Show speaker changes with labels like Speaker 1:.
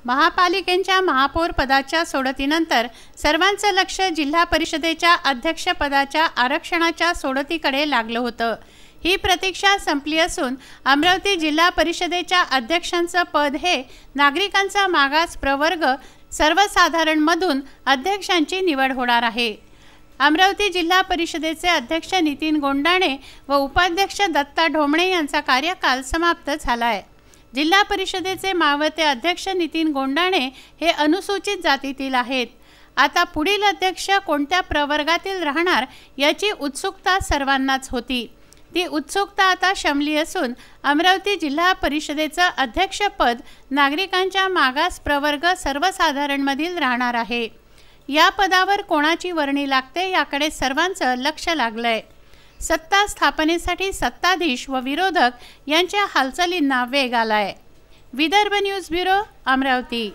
Speaker 1: महापालिकेच्या महापौर पदाच्या सोडतीनंतर सर्वांचं लक्ष जिल्हा परिषदेच्या अध्यक्षपदाच्या आरक्षणाच्या सोडतीकडे लागलं होतं। ही प्रतीक्षा संपली असून अमरावती जिल्हा परिषदेच्या अध्यक्षांचं पद हे नागरिकांचा मागास प्रवर्ग सर्वसाधारण मधून अध्यक्षांची निवड होणार आहे। अमरावती जिल्हा परिषदेचे अध्यक्ष नितीन गोंडाणे व उपाध्यक्ष दत्ता ढोमणे यांचा कार्यकाल समाप्त झाला आहे। जिल्हा परिषदेचे मावळते अध्यक्ष नितीन गोंडाणे हे अनुसूचित जातीतील आहेत। आता पुढील अध्यक्ष कोणत्या प्रवर्गातील राहणार याची उत्सुकता सर्वांनाच होती। ती उत्सुकता आता शमली असून अमरावती जिल्हा परिषदेचं अध्यक्षपद नागरिकांच्या मागास प्रवर्ग सर्वसाधारण मधील राहणार आहे। या पदावर कोणाची वर्णी लागते याकडे सर्वांचं लक्ष लागलंय। सत्ता स्थापनेसाठी सत्ताधीश व विरोधक यांच्या हालचालींना वेग आलाय। Vidarbha news bureau, Amravati.